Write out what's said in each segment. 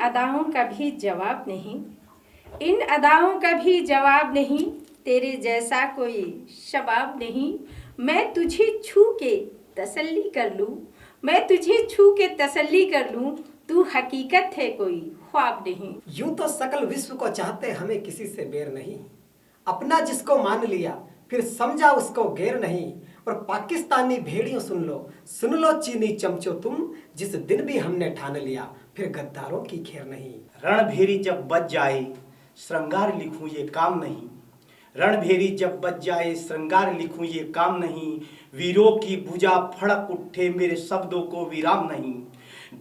अदाओं का भी जवाब नहीं, इन अदाओं का भी जवाब नहीं, तेरे जैसा कोई शबाब नहीं। मैं तुझे छू के तसल्ली कर लूं, मैं तुझे छू के तसल्ली कर लूं, तू हकीकत है कोई ख्वाब नहीं। यूं तो सकल विश्व को चाहते, हमें किसी से बेर नहीं। अपना जिसको मान लिया, फिर समझा उसको गैर नहीं। और पाकिस्तानी भेड़ियों सुन लो चीनी चमचो तुम, जिस दिन भी हमने ठान लिया, फिर गद्दारों की खैर नहीं। रणभेरी जब बज जाए श्रृंगार लिखूं ये काम नहीं, रणभेरी जब बज जाए श्रृंगार लिखूं ये काम नहीं। वीरों की भुजा फड़क उठे मेरे शब्दों को विराम नहीं।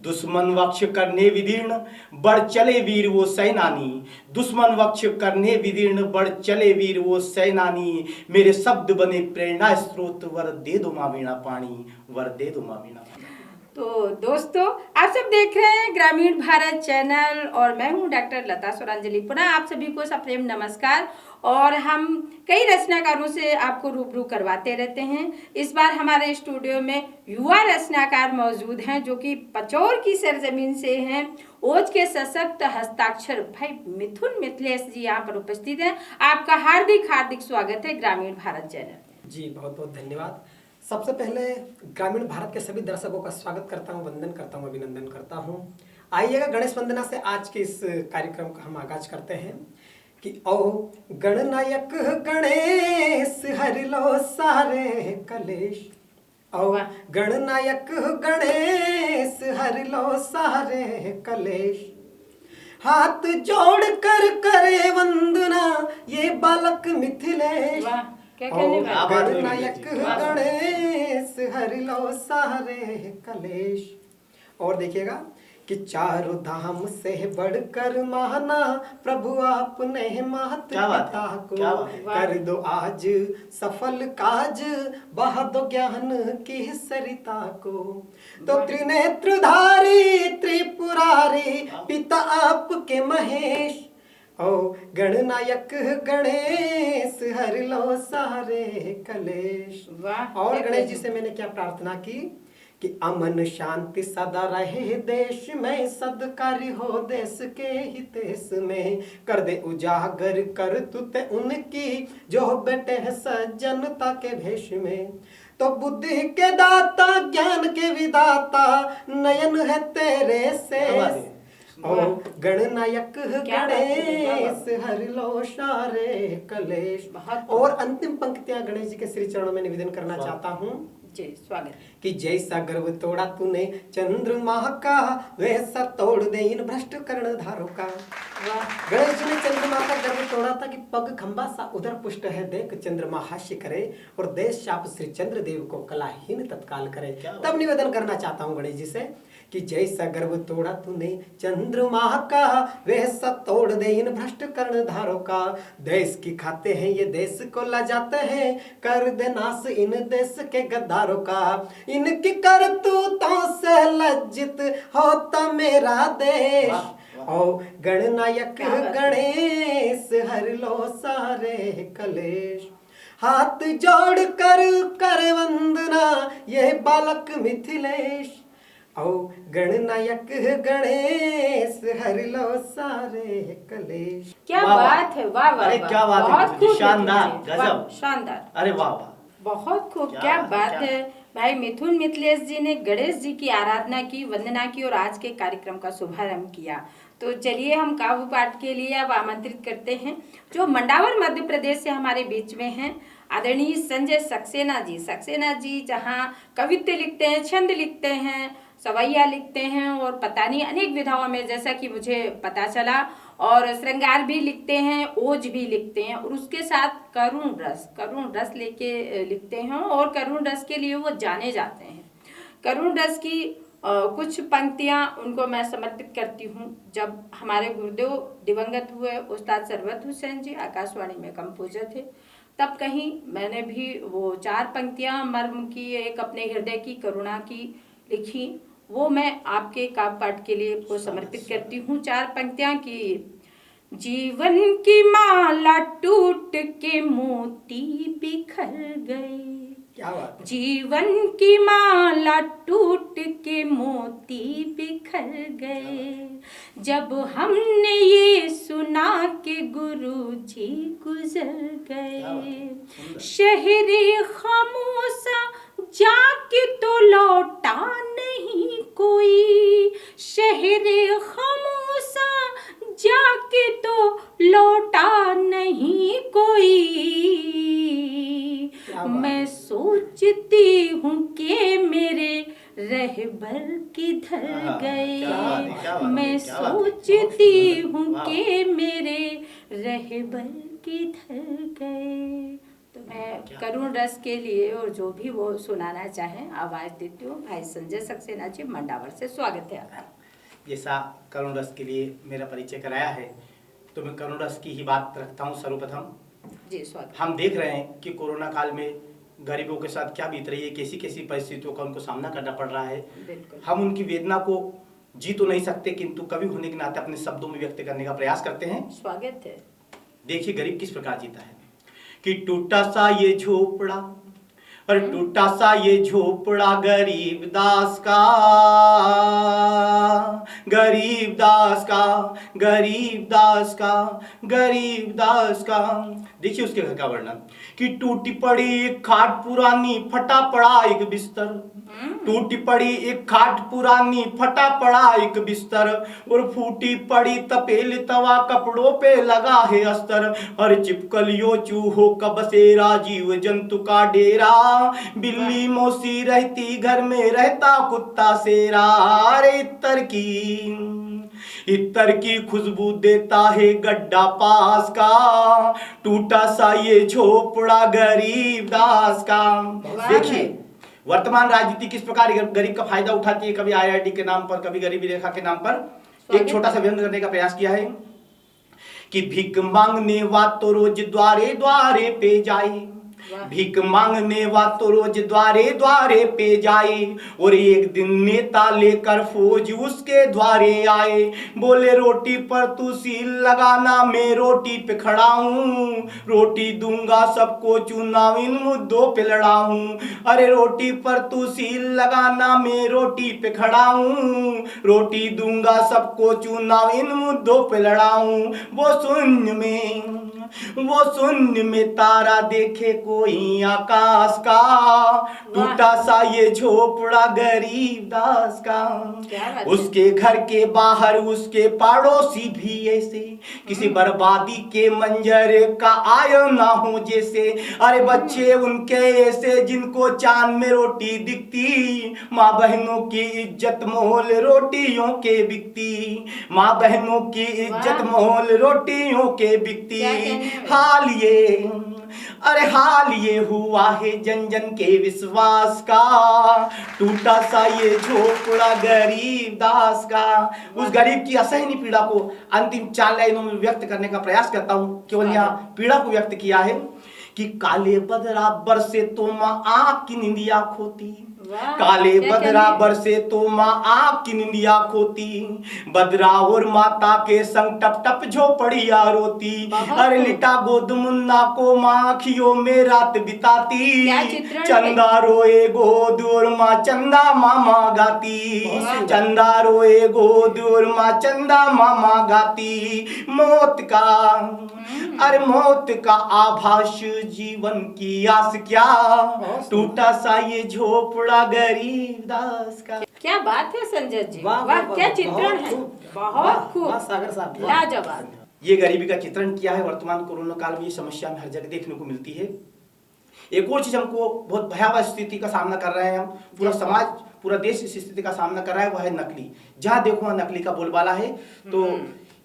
दुश्मन वक्ष करने विदीर्ण बढ़ चले वीर वो सैनानी, दुश्मन वक्ष करने विदीर्ण बढ़ चले वीर वो सैनानी। मेरे शब्द बने प्रेरणा स्रोत, वर दे दो माँ वीणा पानी, वर दे दो माँ वीणा पानी। तो दोस्तों, आप सब देख रहे हैं ग्रामीण भारत चैनल और मैं हूं डॉक्टर लता सुरांजलि। पुनः आप सभी को सप्रेम नमस्कार। और हम कई रचनाकारों से आपको रूबरू करवाते रहते हैं। इस बार हमारे स्टूडियो में युवा रचनाकार मौजूद हैं जो कि पचौर की सरजमीन से हैं। ओज के सशक्त हस्ताक्षर भाई मिथुन मिथिलेश जी यहाँ पर उपस्थित हैं। आपका हार्दिक हार्दिक स्वागत है ग्रामीण भारत चैनल। जी बहुत बहुत धन्यवाद। सबसे पहले ग्रामीण भारत के सभी दर्शकों का स्वागत करता हूं, वंदन करता हूं, अभिनंदन करता हूं। आइएगा गणेश वंदना से आज के इस कार्यक्रम का हम आगाज करते हैं कि ओ गणनायक गणेश हरि लो सारे कलेश। ओ गणनायक गणेश हरि लो सारे कलेश। हाथ जोड़ कर करे वंदना ये बालक मिथिलेश। गणनायक गणेश हरि लो सारे कलेश। और देखिएगा कि चारों धाम से बढ़कर माना प्रभु आपने मात पिता को। कर दो आज सफल काज, बहा दो ज्ञान की सरिता को। तो त्रिनेत्रधारी त्रिपुरारी पिता आपके महेश। ओ गणनायक गणेश हरि लो सारे कलेश। और गणेश जी से मैंने क्या प्रार्थना की कि अमन शांति सदा रहे देश में, सदकारी हो देश के हितेश में। कर दे उजागर कर तुते उनकी, जो बैठे हैं सज्जनता के भेष में। तो बुद्धि के दाता ज्ञान के विदाता, नयन है तेरे शेष। ओ गणनायक गणेश हरि लो सारे कलेश। और अंतिम पंक्तियां गणेश जी के श्री चरणों में निवेदन करना चाहता हूँ। स्वागत कि जैसा गर्व तोड़ा तूने चंद्रमा का, वैसा तोड़ दे इन भ्रष्ट कर्णधारों का। गणेश जी ने चंद्रमा का गर्व तोड़ा था कि पग खंबा सा उधर पुष्ट है देख, चंद्रमा हास्य करे और देश शाप श्री चंद्रदेव को कलाहीन तत्काल करे। तब निवेदन करना चाहता हूँ गणेश जी से कि जैसा गर्व तोड़ा तूने चंद्रमा का, वैसा तोड़ दे इन भ्रष्ट कर्णधारों का। देश की खाते हैं ये देश को लजाते हैं, कर दे नाश इन देश के गद्दारों का। इनकी करतूतों से लज्जित होता मेरा देश। ओ गणनायक गणेश हरि लो सारे कलेश। हाथ जोड़ कर वंदना ये बालक मिथिलेश। ओ गणनायक गणेश हरि लो सारे कलेश। क्या बात है, वाह वाह, अरे क्या बात है, बहुत खूब, शानदार, गजब, शानदार, अरे वाह वाह, बहुत खूब, क्या बात है। भाई मिथुन मिथिलेश जी ने गणेश जी की आराधना की, वंदना की और आज के कार्यक्रम का शुभारंभ किया। तो चलिए हम काव्य पाठ के लिए अब आमंत्रित करते हैं जो मंडावर मध्य प्रदेश से हमारे बीच में हैं, आदरणीय संजय सक्सेना जी। सक्सेना जी जहाँ कवित्व लिखते हैं, छंद लिखते हैं, सवैया लिखते हैं और पता नहीं अनेक विधाओं में, जैसा कि मुझे पता चला, और श्रृंगार भी लिखते हैं, ओज भी लिखते हैं और उसके साथ करुण रस लेके लिखते हैं और करुण रस के लिए वो जाने जाते हैं। करुण रस की कुछ पंक्तियां उनको मैं समर्पित करती हूँ। जब हमारे गुरुदेव दिवंगत हुए उस्ताद सरवत हुसैन जी आकाशवाणी में कंपोजर थे, तब कहीं मैंने भी वो 4 पंक्तियां मर्म की, एक अपने हृदय की करुणा की लिखी, वो मैं आपके काव्य पाठ के लिए को समर्पित करती हूँ। 4 पंक्तियां की। जीवन की माला टूट के मोती बिखर गए, क्या बात है। जीवन की माला टूट के मोती बिखर गए, जब हमने ये सुना कि गुरु जी गुजर गए। शहरे खामोशा जाके तो लौटा नहीं कोई, शहरे खामोशा जाके तो लौटा नहीं कोई। मैं सोचती हूँ कि मेरे रहबर किधर गए, मैं सोचती हूँ कि मेरे रहबर किधर गए। तो मैं करुण रस के लिए और जो भी वो सुनाना चाहें आवाज देती हूँ। भाई संजय सक्सेना जी, मंडावर से स्वागत है आपका। जैसा करुण रस के लिए मेरा परिचय कराया है, तो मैं करुण रस की ही बात रखता हूँ सर्वप्रथम। जी स्वागत। हम देख रहे हैं कि कोरोना काल में गरीबों के साथ क्या बीत रही है, कैसी कैसी परिस्थितियों का उनको सामना करना पड़ रहा है। हम उनकी वेदना को जी तो नहीं सकते, किंतु कवि होने के नाते अपने शब्दों में व्यक्त करने का प्रयास करते हैं। स्वागत है। देखिए गरीब किस प्रकार जीता है कि टूटा सा ये झोपड़ा, और टूटा सा ये झोपड़ा गरीब दास का, गरीब दास का, गरीब दास का, गरीब दास का। देखिए उसके घर का वर्णन कि टूटी पड़ी एक खाट पुरानी, फटा पड़ा एक बिस्तर, टूटी पड़ी एक खाट पुरानी, फटा पड़ा एक बिस्तर, और फूटी पड़ी तपेल तवा, कपड़ों पे लगा है अस्तर, और चिपकलियों चूहों का बसेरा, जीव जंतु का डेरा, बिल्ली मौसी रहती घर में, रहता कुत्ता सेरा। अरे इत्तर की खुशबू देता है गड्ढा पास का, टूटा सा ये झोपड़ा गरीब दास का। देखिए वर्तमान राजनीति किस प्रकार गरीब का फायदा उठाती है, कभी आईआईटी के नाम पर, कभी गरीबी रेखा के नाम पर। एक छोटा सा व्यंग करने का प्रयास किया है कि भीख मांगने वा तो रोज द्वारे द्वारे पे जाए, भीख मांगने वा तो रोज द्वारे द्वारे पे जाए, और एक दिन नेता लेकर फौज उसके द्वारे आए, बोले रोटी पर तू सील लगाना, मैं रोटी पे खड़ा हूँ, रोटी दूंगा सबको चुनाव, इन मुद्दों पे लड़ा हूँ। अरे रोटी पर तू सील लगाना, मैं रोटी पे खड़ा हूँ, रोटी दूंगा सबको चुनाव, इन मुद्दों पे लड़ा हूँ। वो शून्य में तारा देखे कोई आकाश का, टूटा सा ये झोपड़ा गरीब दास का। उसके घर के बाहर उसके पड़ोसी भी ऐसे, किसी बर्बादी के मंजर का आयो ना हो जैसे। अरे बच्चे उनके ऐसे जिनको चांद में रोटी दिखती, माँ बहनों की इज्जत मोल रोटियों के बिकती, माँ बहनों की इज्जत मोल रोटियों के बिकती। हाल ये हुआ है जन जन के विश्वास का, टूटा सा ये झोपड़ा गरीब दास का। उस गरीब की असहनीय पीड़ा को अंतिम 4 लाइनों में व्यक्त करने का प्रयास करता हूँ। केवल यहाँ पीड़ा को व्यक्त किया है कि काले बदरा बरसे तो माँ आँख की निंदिया खोती, काले बदरा बरसे तो माँ आँख की निंदिया खोती, बदरा और माता के संग टप टप झोपड़िया रोती। अरे लिटा गोद मुन्ना को माँ आँखियों में रात बिताती, चंदा रोए गोद और माँ चंदा मामा गाती, चंदा रोए गोद और माँ चंदा मामा गाती। मौत का आभास जीवन की आस क्या, टूटा सा ये झोपड़ा गरीब दास का। क्या बात है संजय जी, वाह वाह क्या चित्रण है, बहुत खूब, सागर साहब लाजवाब। ये गरीबी का चित्रण किया है। वर्तमान कोरोना काल में ये समस्या में हर जगह देखने को मिलती है। एक और चीज हमको बहुत भयावह स्थिति का सामना कर रहे हैं हम, पूरा समाज पूरा देश इस स्थिति का सामना कर रहा है, वह है नकली। जहाँ देखो वहाँ नकली का बोलबाला है। तो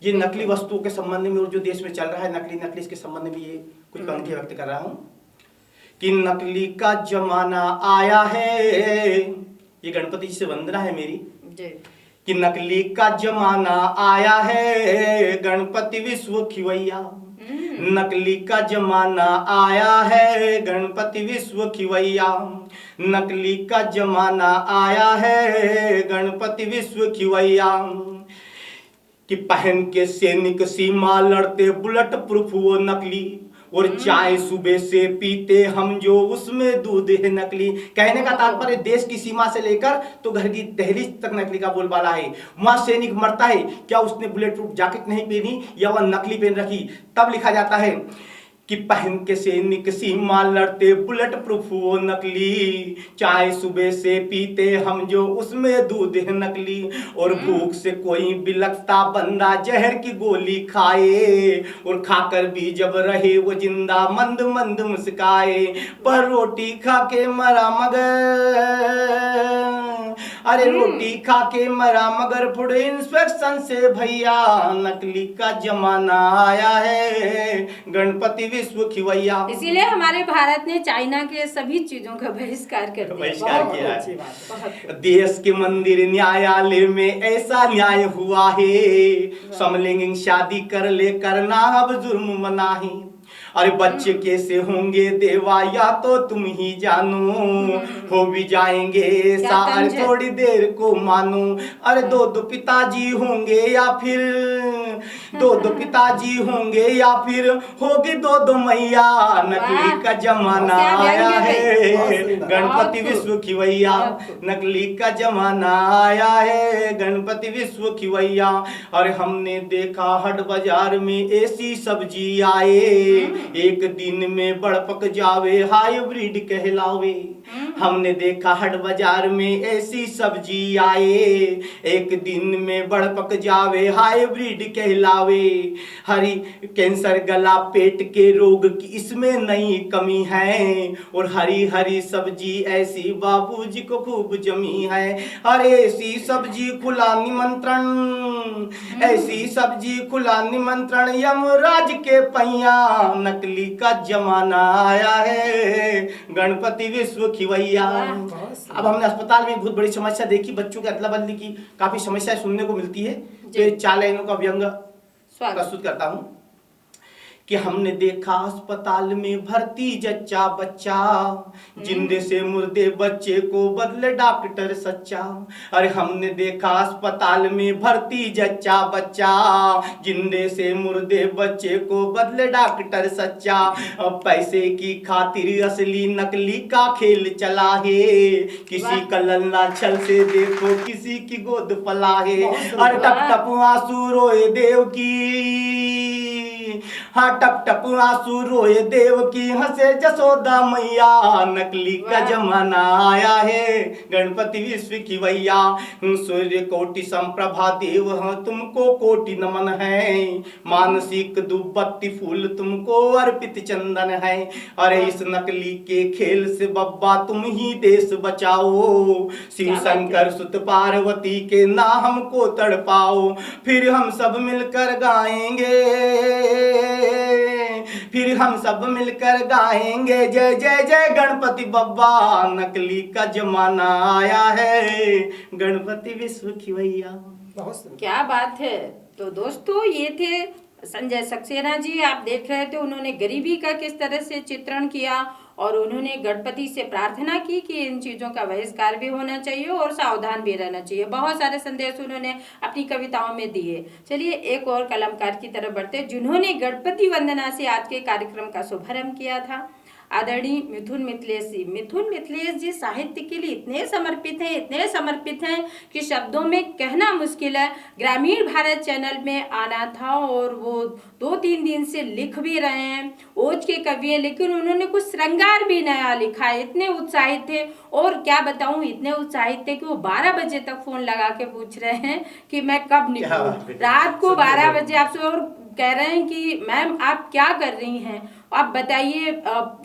ये नकली वस्तुओं के संबंध में और जो देश में चल रहा है नकली इसके संबंध में ये कुछ पंक्ति व्यक्त कर रहा हूँ कि नकली का जमाना आया है। ये गणपति जी से वंदना है मेरी कि नकली का जमाना आया है, गणपति विश्व खिवैया। नकली का जमाना आया है, गणपति विश्व खिवैया। नकली का जमाना आया है, गणपति विश्व खिवैया। कि पहन के सैनिक सीमा लड़ते बुलेट प्रूफ वो नकली, और चाय सुबह से पीते हम जो उसमें दूध है नकली। कहने का तात्पर्य देश की सीमा से लेकर तो घर की दहलीज तक नकली का बोलबाला है। वहां सैनिक मरता है, क्या उसने बुलेट प्रूफ जैकेट नहीं पहनी या वह नकली पहन रखी, तब लिखा जाता है कि पहन के सैनिक सीमा लड़ते बुलेट प्रूफ वो नकली। चाय सुबह से पीते हम जो उसमें दूध है नकली। और भूख से कोई बिलखता बंदा जहर की गोली खाए, और खाकर भी जब रहे वो जिंदा मंद मंद मुस्काए। पर रोटी खा के मरा मगर, अरे रोटी खा के मरा मगर फूड इंस्पेक्शन से भैया, नकली का जमाना आया है गणपति विश्व खिवैया। इसीलिए हमारे भारत ने चाइना के सभी चीजों का बहिष्कार कर दिया। बहिष्कार बहुत किया अच्छी है। बात, बहुत। देश के मंदिर न्यायालय में ऐसा न्याय हुआ है, समलैंगिक शादी कर ले करना अब जुर्म मना है। अरे बच्चे कैसे होंगे देवा या तो तुम ही जानो, हो भी जाएंगे ऐसा अरे थोड़ी देर को मानो। अरे दो दो पिताजी होंगे या फिर दो दो पिताजी होंगे या फिर होगी दो दो मैया, नकली का जमाना आया है गणपति विश्व खिवैया। नकली का जमाना आया है गणपति विश्व खिवैया। अरे हमने देखा हट बाजार में ऐसी सब्जी आए, एक दिन में बड़ पक जावे हाइब्रिड कहलावे। हमने देखा हट बाजार में ऐसी सब्जी आए, एक दिन में बड़ पक जावे हाइब्रिड कहलावे। हरी कैंसर गला पेट के रोग की इसमें नई कमी है, और हरी हरी सब्जी ऐसी बाबूजी को खूब जमी है। अरे ऐसी सब्जी खुला निमंत्रण, ऐसी सब्जी खुला निमंत्रण यमराज के पैया, नकली का जमाना आया है गणपति विश्व खिवैया। अब हमने अस्पताल में बहुत बड़ी समस्या देखी, बच्चों के अदला बदली की काफी समस्या सुनने को मिलती है। तो ये 4 लाइनों का व्यंग प्रस्तुत करता हूं कि हमने देखा अस्पताल में भर्ती जच्चा बच्चा, जिंदे से मुर्दे बच्चे को बदले डॉक्टर सच्चा। अरे हमने देखा अस्पताल में भर्ती जच्चा बच्चा, जिंदे से मुर्दे बच्चे को बदले डॉक्टर सच्चा। अब पैसे की खातिर असली नकली का खेल चला है, किसी का लल्ला छल से देखो किसी की गोद पला है। अरे टप टप आंसू रोए देव की, हाँ टप टप आंसू रोए देव की, हंसे जसोदा मैया, नकली का जमाना आया है गणपति विश्व खिवैया। सूर्य कोटि संप्रभा देव हाँ तुमको कोटि नमन है, मानसिक दुबत्ती फूल तुमको अर्पित चंदन है। अरे इस नकली के खेल से बब्बा तुम ही देश बचाओ, शिव शंकर सुत पार्वती के ना हमको तड़पाओ। फिर हम सब मिलकर गाएंगे, फिर हम सब मिलकर गाएंगे जय जय जय गणपति बब्बा, नकली का जमाना आया है गणपति विश्व खिवैया। क्या बात है। तो दोस्तों ये थे संजय सक्सेना जी, आप देख रहे थे उन्होंने गरीबी का किस तरह से चित्रण किया और उन्होंने गणपति से प्रार्थना की कि इन चीज़ों का बहिष्कार भी होना चाहिए और सावधान भी रहना चाहिए। बहुत सारे संदेश उन्होंने अपनी कविताओं में दिए। चलिए एक और कलाकार की तरफ बढ़ते जिन्होंने गणपति वंदना से आज के कार्यक्रम का शुभारंभ किया था, आदरणीय मिथुन मिथिलेश जी। मिथुन मिथिलेश जी साहित्य के लिए इतने समर्पित हैं, इतने समर्पित हैं कि शब्दों में कहना मुश्किल है। ग्रामीण भारत चैनल में आना था और वो 2-3 दिन से लिख भी रहे हैं, ओज के कवि हैं, लेकिन उन्होंने कुछ श्रृंगार भी नया लिखा है। इतने उत्साहित थे और क्या बताऊं, इतने उत्साहित थे कि वो 12 बजे तक फोन लगा के पूछ रहे हैं कि मैं कब निकलूं, रात को 12 बजे आपसे, और कह रहे हैं कि मैम आप क्या कर रही हैं, आप बताइए।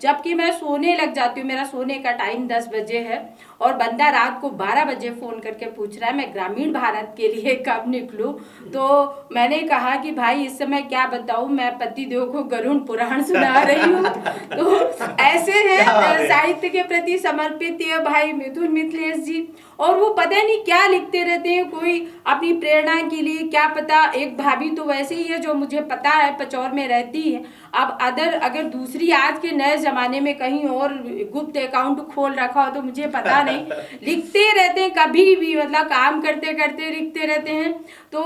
जबकि मैं सोने लग जाती हूँ, मेरा सोने का टाइम 10 बजे है, और बंदा रात को 12 बजे फ़ोन करके पूछ रहा है मैं ग्रामीण भारत के लिए कब निकलूँ। तो मैंने कहा कि भाई इस समय क्या बताऊँ, मैं पतिदेव को गरुड़ पुराण सुना रही हूँ। तो ऐसे हैं साहित्य के प्रति समर्पित ये भाई मिथुन मिथिलेश जी, और वो पता नहीं क्या लिखते रहते हैं, कोई अपनी प्रेरणा के लिए, क्या पता। एक भाभी तो वैसे ही है जो मुझे पता है पचौर में रहती है, अब अगर दूसरी आज के नए जमाने में कहीं और गुप्त अकाउंट खोल रखा हो तो मुझे पता नहीं, लिखते रहते हैं कभी भी, मतलब काम करते करते लिखते रहते हैं। तो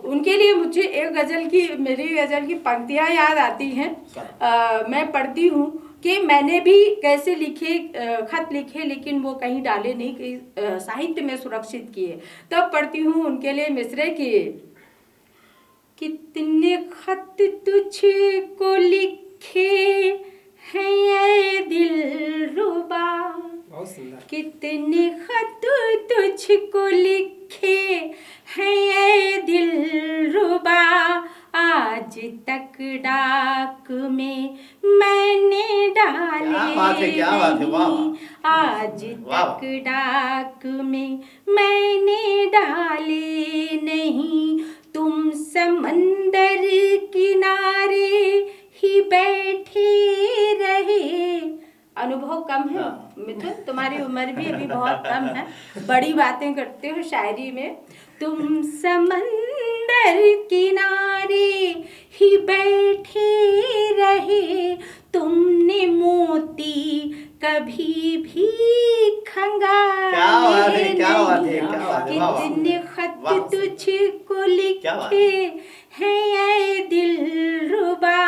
उनके लिए मुझे मेरी गजल की पंक्तियां याद आती हैं। मैं पढ़ती हूँ कि मैंने भी कैसे लिखे, खत लिखे लेकिन वो कहीं डाले नहीं, कहीं साहित्य में सुरक्षित किए। तब पढ़ती हूँ उनके लिए मिसरे की। कितने खत तुझको लिखे हैं ये दिलरुबा, बहुत सुंदर। कितने खत तुझको लिखे हैं ये दिलरुबा, आज तक डाक में मैंने डाले क्या बात है, क्या बात है, वाह। नहीं, आज वाह। तक डाक में मैंने डाले नहीं, तुम समंदर किनारे ही बैठे रहे। अनुभव कम है मिथुन, तुम्हारी उम्र भी अभी बहुत कम है, बड़ी बातें करते हो शायरी में। तुम समंदर किनारे ही बैठे रहे, तुमने मोती कभी भी खंगाले क्या बात है, क्या बात है, नहीं, क्या बात है, वाह, वाह। कितने खत वाह। तुझको क्या बात लिखे हैं ये दिलरुबा,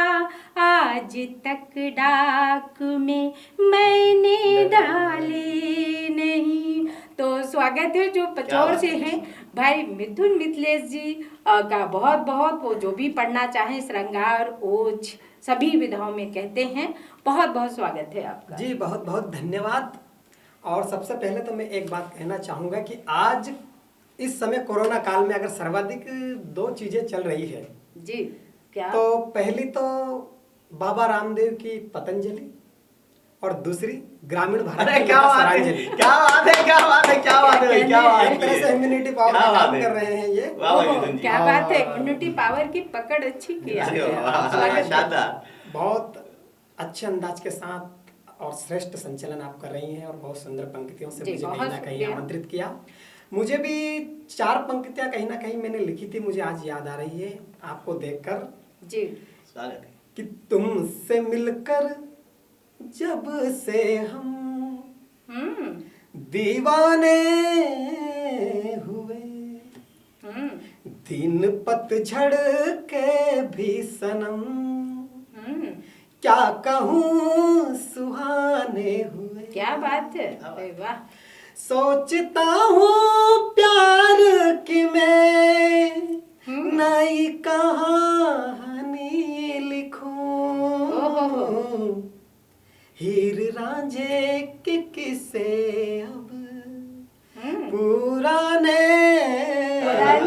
आज तक डाक में मैंने डाले नहीं। तो स्वागत है जो पचौर से हैं भाई मिथुन मिथिलेश जी का बहुत बहुत, वो जो भी पढ़ना चाहें श्रृंगार ओज सभी विधाओं में कहते हैं, बहुत बहुत स्वागत है आपका। जी बहुत बहुत धन्यवाद। और सबसे पहले तो मैं एक बात कहना चाहूँगा कि आज इस समय कोरोना काल में अगर सर्वाधिक दो चीज़ें चल रही है जी क्या? तो पहली तो बाबा रामदेव की पतंजलि और दूसरी ग्रामीण भारत अरे की क्या बात है, सरांजलि। क्या बात है, क्या बात है, क्या बात है भाई, क्या बात है। एक तरह से इम्यूनिटी पावर क्या का बात काम है। कर रहे हैं ये। वाह भाई ओहो, मिथुन जी। क्या बात है, इम्यूनिटी पावर की पकड़ अच्छी की अरे आपने। वाह, स्वागत है। शानदार। बहुत अच्छे अंदाज के साथ और श्रेष्ठ संचलन आप कर रही हैं और बहुत सुंदर पंक्तियों से जी, मुझे बहुत कहीं ना कहीं शुक्रिया। आमंत्रित किया। मुझे भी 4 पंक्तियां कहीं ना कहीं मैंने लिखी थी, मुझे आज याद आ रही है आपको देखकर जी स्वागत है। कि तुमसे मिलकर जब से हम दीवाने हुए, दिन पतझड़ के भी सनम क्या कहूँ सुहाने हुए। क्या बात है, अरे वाह। सोचता हूँ प्यार की मैं नई कहानी लिखूं, ओहो। हीर रांझे के किस्से अब पुराने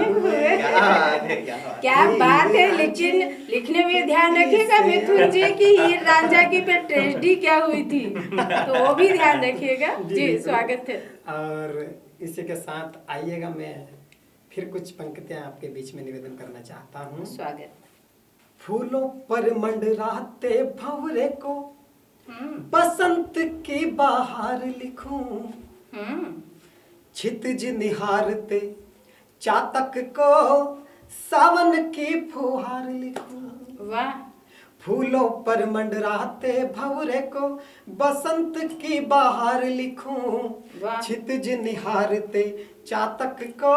हुए। क्या बात है, क्या बात है। क्या बात है, लेकिन लिखने में ध्यान रखिएगा मिथुन जी की हीर रांझा की पे ट्रेजेडी क्या हुई थी, तो वो भी ध्यान रखिएगा। जी बिल्कुल। स्वागत है। और इसी के साथ आइएगा, मैं फिर कुछ पंक्तियां आपके बीच में निवेदन करना चाहता हूँ। स्वागत। फूलों पर मंडराते भंवरे को बसंत की बहार लिखूं, क्षितिज निहारते चातक को सावन की फुहार लिखूं। वाह। फूलों पर मंडराते भंवरे को बसंत की बहार लिखूं, वाह। क्षितिज निहारते चातक को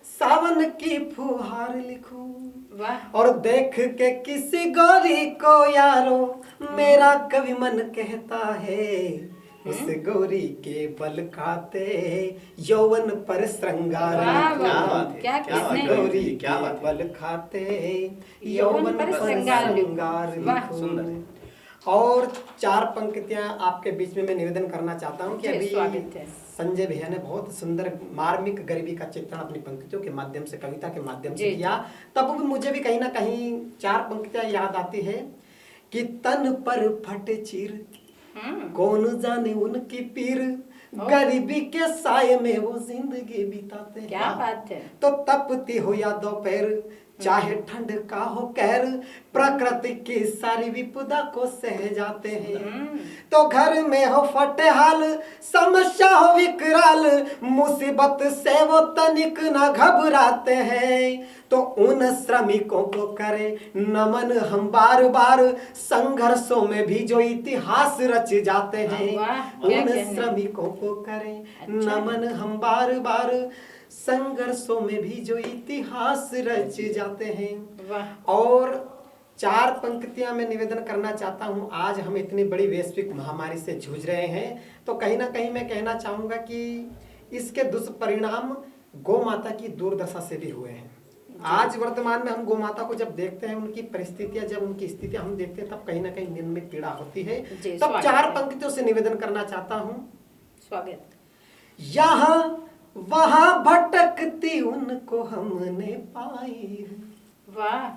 सावन की फुहार लिखूं। वाह। और देख के किसी गोरी को यारो मेरा कवि मन कहता है, उस गोरी के बल खाते यौवन पर श्रृंगार वाह, लिखूं। वाह, बात है, क्या क्या बात किसने? है। गोरी क्या के बात है। बल खाते यौवन पर श्रृंगार लिखूं। वाह, लिखूं। सुंदर। और 4 पंक्तियां आपके बीच में मैं निवेदन करना चाहता हूं कि जी, अभी स्वागत है। संजय भैया ने बहुत सुंदर मार्मिक गरीबी का चित्रण अपनी पंक्तियों के माध्यम से, कविता के माध्यम से जी, किया। तब भी मुझे भी कहीं ना कहीं 4 पंक्तियां याद आती है कि तन पर फटे चीर कौन जाने उनकी पीर, गरीबी के साये में वो जिंदगी बिताते हैं। क्या बात है। तो तपती हो या दोपहर चाहे ठंड का हो कहर, प्रकृति की सारी विपदा को सह जाते हैं। तो घर में हो फटेहाल, समस्या हो विकराल, मुसीबत से वो तनिक न घबराते हैं। तो उन श्रमिकों को करे नमन हम बार बार, संघर्षों में भी जो इतिहास रच जाते हैं। उन श्रमिकों को करे नमन हम बार बार, संघर्षों में भी जो इतिहास रच जाते हैं। और 4 पंक्तियां मैं निवेदन करना चाहता हूं। आज हम इतनी बड़ी वैश्विक महामारी से जूझ रहे हैं, तो कहीं ना कहीं मैं कहना चाहूंगा कि इसके दुष्परिणाम गौ माता की दुर्दशा से भी हुए हैं। आज वर्तमान में हम गौ माता को जब देखते हैं, उनकी परिस्थितियां, जब उनकी स्थितियां हम देखते हैं, तब कहीं ना कहीं मन में पीड़ा होती है। तब 4 पंक्तियों से निवेदन करना चाहता हूं। स्वागत। यहाँ वहां भटकती उनको हमने पाई, वाह,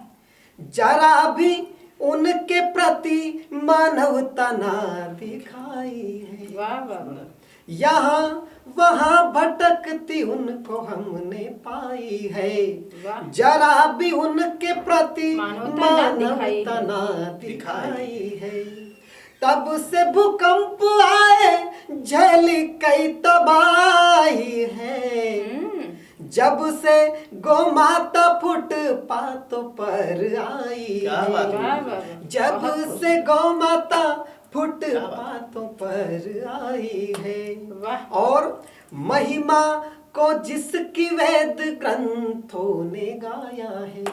जरा भी उनके प्रति मानवता ना दिखाई है। वाह वाह। यहाँ वहां भटकती उनको हमने पाई है, जरा भी उनके प्रति मानवता ना दिखाई है। तब से भूकंप आए, झेली कई तबाही है, जब से गौ माता फुटपाथों पर आई है। जब से गौ माता फुटपाथों पर आई है। और महिमा को जिसकी वेद ग्रंथों ने गाया है,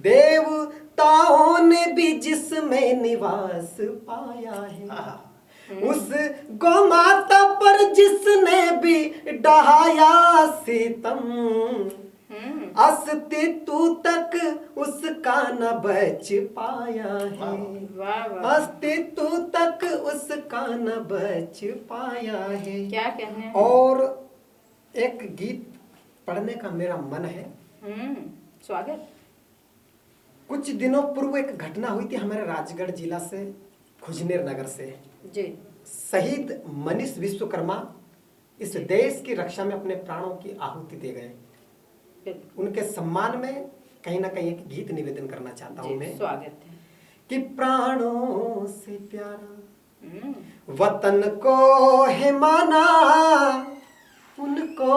देवताओं ने भी जिसमें निवास पाया है, उस गौ माता पर जिसने भी डहाया सितम, अस्तित्व तक उसका न बच पाया है। अस्तित्व तक उसका न बच पाया है। क्या कहने। और एक गीत पढ़ने का मेरा मन है। स्वागत। कुछ दिनों पूर्व एक घटना हुई थी हमारे राजगढ़ जिला से, खुजनेर नगर से जी। शहीद मनीष विश्वकर्मा इस देश की रक्षा में अपने प्राणों की आहुति दे गए। उनके सम्मान में कहीं ना कहीं एक गीत निवेदन करना चाहता हूं मैं। स्वागत है। कि प्राणों से प्यारा वतन को है माना, उनको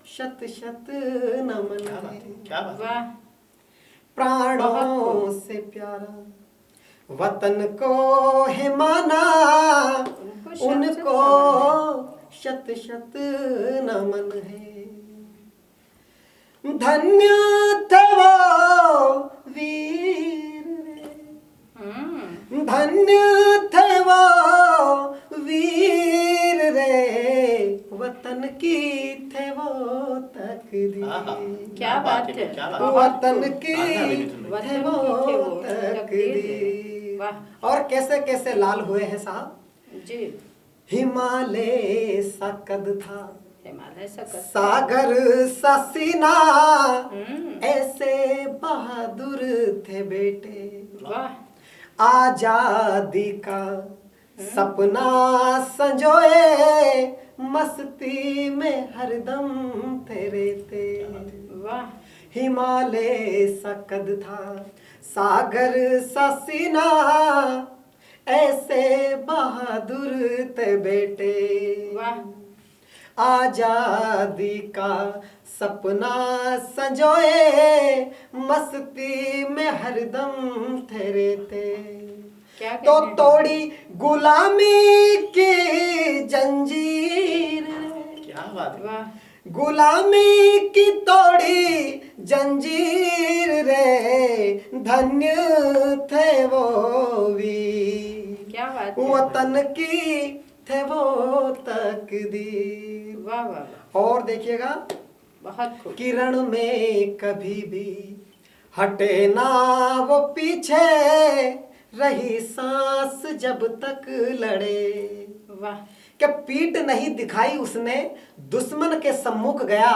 शत शत नमन है। क्या बात। वाह। प्राणों से प्यारा वतन को है माना, उनको शत शत नमन है। धन्य थे वो वीर रे, धन्य थे वो वीर रे, वतन की थे वो तकदीर। क्या बात है। वतन की थे वो तकदीर। और कैसे कैसे लाल हुए हैं साहब जी। हिमालय सा कद था, हिमालय सा कद, सागर सा सीना, ऐसे बहादुर थे बेटे। वाह। आजादी का सपना संजोए, मस्ती में हरदम थे रहते। वाह। हिमालय सा कद था, सागर सा सीना, ऐसे बहादुर थे बेटे। वाह। आजादी का सपना संजोए, मस्ती में हरदम थे रहते। तो तोड़ी गुलामी की जंजीर। क्या बात है। गुलामी की तोड़ी जंजीर रे, धन्य थे वो वीर। क्या बात है। वतन की थे वो तकदीर। वाह वाह। और देखिएगा, बहुत खूब। किरण में कभी भी हटे ना वो पीछे, रही सांस जब तक लड़े। वाह। क्या पीठ नहीं दिखाई उसने, दुश्मन के सम्मुख गया,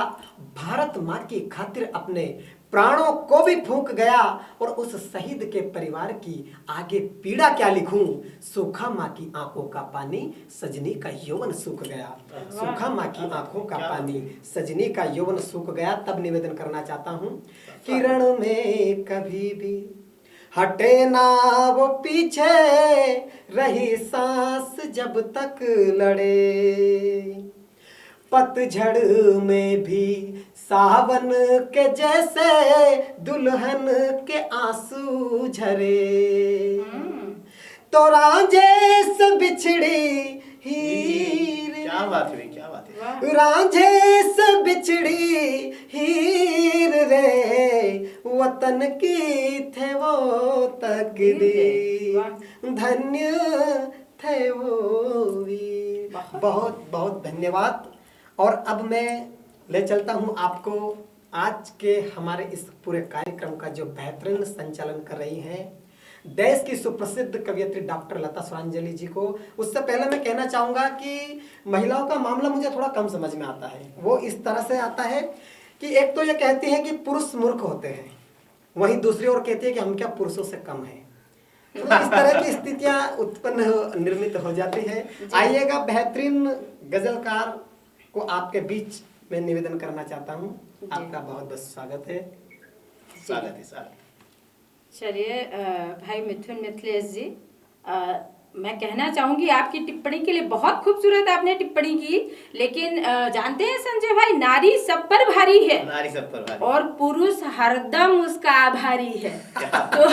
भारत माँ की खातिर अपने प्राणों को भी फूंक गया, और उस शहीद के परिवार की आगे पीड़ा क्या लिखूं। सूखा माँ की आंखों का पानी, सजनी का यौवन सूख गया। सूखा माँ की आंखों का पानी, सजनी का यौवन सूख गया। तब निवेदन करना चाहता हूं कि रण में कभी भी हटे ना वो पीछे, रही सांस जब तक लड़े। पतझड़ में भी सावन के जैसे दुल्हन के आंसू झरे। तो रांझे से बिछड़ी हीर, क्या बात है, क्या बात है। रांझे से बिछड़ी हीर रे, वतन की थे वो तकदीर, धन्य थे वो वीर। बहुत बहुत धन्यवाद। और अब मैं ले चलता हूं आपको आज के हमारे इस पूरे कार्यक्रम का जो बेहतरीन संचालन कर रही हैं देश की सुप्रसिद्ध कवियत्री डॉक्टर लता सुरांजलि जी को। उससे पहले मैं कहना चाहूंगा कि महिलाओं का मामला मुझे थोड़ा कम समझ में आता है। वो इस तरह से आता है कि एक तो ये कहती है कि पुरुष मूर्ख होते हैं, वहीं दूसरी ओर कहती है कि हम क्या पुरुषों से कम हैं। तो इस तरह की स्थितियां उत्पन्न निर्मित हो जाती है। आइएगा, बेहतरीन गजलकार को आपके बीच में निवेदन करना चाहता हूं। आपका बहुत बहुत स्वागत है। स्वागत है, स्वागत। चलिए भाई मिथुन मिथिलेश जी, मैं कहना चाहूंगी आपकी टिप्पणी के लिए बहुत खूबसूरत आपने टिप्पणी की, लेकिन जानते हैं संजय भाई, नारी सब पर भारी है, नारी सब पर भारी, और पुरुष हरदम उसका आभारी है। तो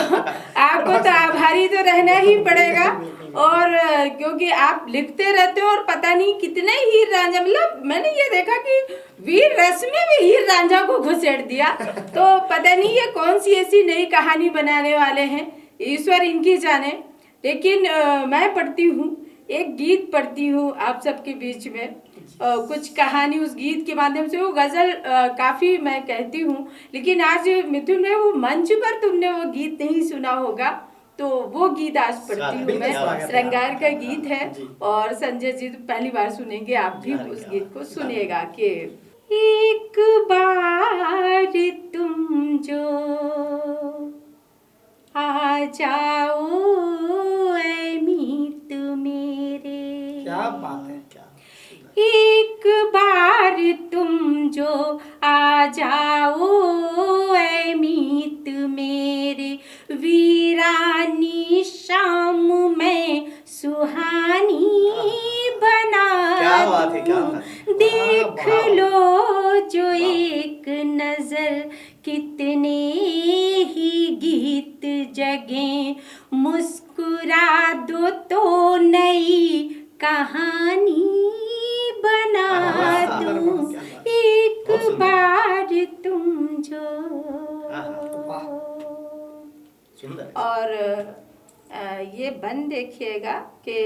आपको तो आभारी तो रहना ही पड़ेगा। और क्योंकि आप लिखते रहते हो और पता नहीं कितने हीर रांझा, मतलब मैंने ये देखा कि वीर रस में भी हीर रांझा को घुसेड़ दिया। तो पता नहीं ये कौन सी ऐसी नई कहानी बनाने वाले हैं, ईश्वर इनकी जाने। लेकिन मैं पढ़ती हूँ, एक गीत पढ़ती हूँ आप सबके बीच में, कुछ कहानी उस गीत के माध्यम से। वो गजल काफी मैं कहती हूँ, लेकिन आज मिथुन ने वो मंच पर तुमने वो गीत नहीं सुना होगा, तो वो गीत आज पढ़ती हूँ मैं। श्रृंगार का गीत है, और संजय जी तो पहली बार सुनेंगे, आप भी उस गीत को सुनिएगा कि एक बार तुम जो आ जाओ ऐ मीत मेरे। क्या बात है, क्या एक बार तुम जो आ जाओ ऐ मीत मेरे, वीरानी शाम में सुहानी बना दूं। देख लो जो एक नजर कितने ही गीत जगे, मुस्कुरा दो तो नई कहानी बना दूं। एक बार तुम जो। और ये बन देखिएगा कि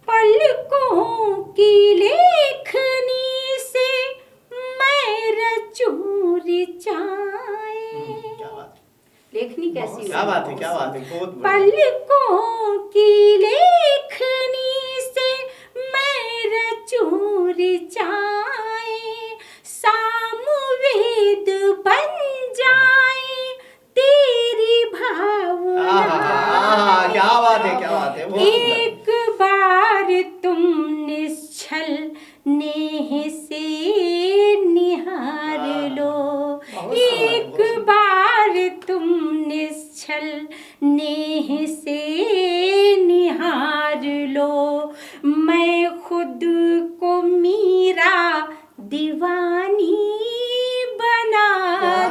पलकों की लेखनी से मैं रचूं रिचाएं। लेखनी कैसी? क्या बात है, क्या बात है, बहुत बढ़िया। पलकों की लेखनी से मैं रचूं रिचाएं, सामवेद बन जाए तेरी भावना। क्या बात है, क्या बात है। एक बार तुम निश्चल नेह से निहार लो, एक बार तुम निश्चल नेह से निहार लो। मैं खुद को मीरा दीवानी बना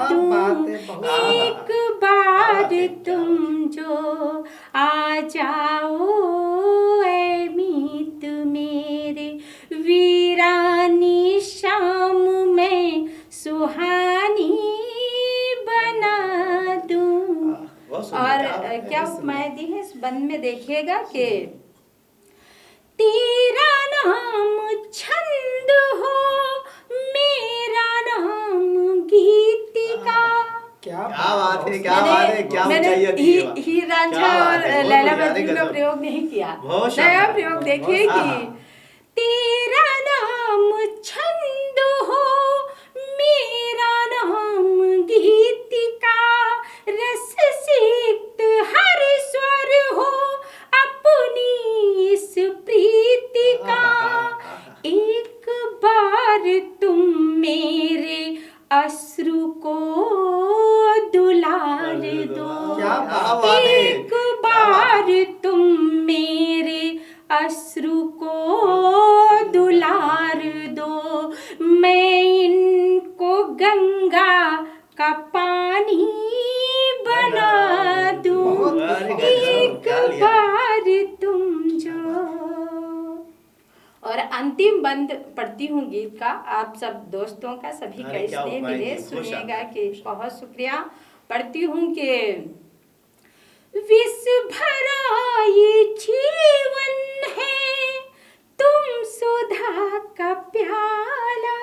दूं। एक बार तुम जो आ जाओ ऐ मीत मेरे, वीरानी शाम में सुहानी बना दूं। और क्या उपमाएं दी है इस बंद में, देखिएगा कि तेरा नाम छंद हो, मेरा नाम गीतिका। क्या बात है, क्या बात है, क्या मैंने हीर रांझा और लैला मजनू का प्रयोग नहीं किया, नया प्रयोग देखिए कि तेरा नाम छंद हो, मेरा नाम गीत अंतिम बंद पढ़ती हूँ गीत का, आप सब दोस्तों का सभी का अरे क्या इसने उपाय मिले जी, खुश सुनिएगा आप। कि बहुत शुक्रिया। पढ़ती हूँ कि विष भरा ये जीवन है, तुम सुधा का प्याला।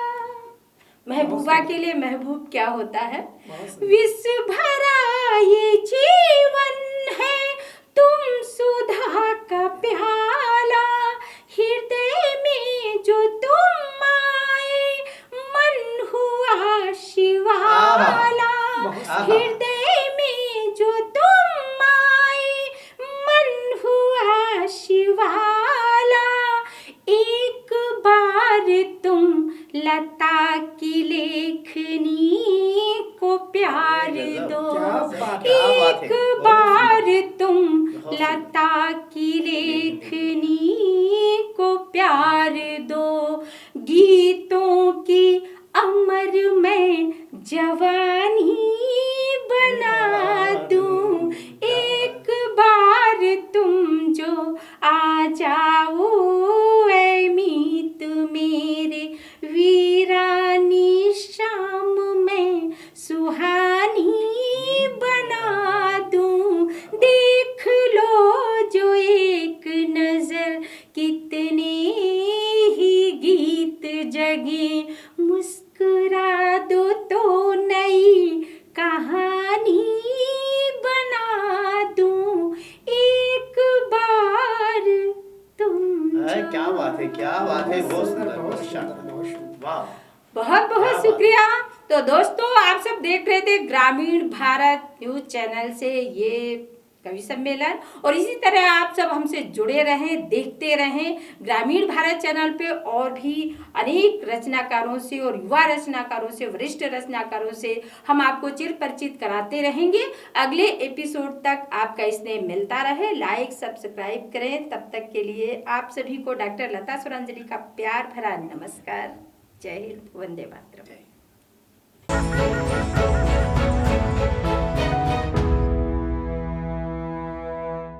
महबूबा के लिए महबूब क्या होता है? बहुत सही। विष भरा ये जीवन है, तुम सुधा का प्याला। हृदय में जो तुम आए, मन हुआ शिवाला। बहुत सही। हृदय में जो तुम आए, मन हुआ शिवाला। एक बार तुम लता की लेखनी को प्यार दो। क्या बात है। एक बहुत बार तुम बहुत लता की लेखनी को प्यार दो। गीतों की अमर मैं जवानी बना दूं। एक बार तुम जो आ जाओ ऐ मीत मेरे, वीरानी शाम में सुहानी बना दूं। देख लो जो एक नजर, कितने ही गीत जगे। मुस्कुरा दो तो नई कहानी बना दूं। एक बार तुम अरे जो क्या बात है, क्या बात है, बहुत सुंदर, बहुत बहुत सुंदर, शानदार। बहुत सुंदर। वाह। बहुत क्या बहुत बात। शुक्रिया। तो दोस्तों, आप सब देख रहे थे ग्रामीण भारत न्यूज चैनल से ये कवि सम्मेलन, और इसी तरह आप सब हमसे जुड़े रहें, देखते रहें ग्रामीण भारत चैनल पे। और भी अनेक रचनाकारों से और युवा रचनाकारों से, वरिष्ठ रचनाकारों से हम आपको चिर परिचित कराते रहेंगे। अगले एपिसोड तक आपका स्नेह मिलता रहे, लाइक सब्सक्राइब करें। तब तक के लिए आप सभी को डॉक्टर लता सुरंजनी का प्यार भरा नमस्कार। जय हिंद, वंदे मातरम।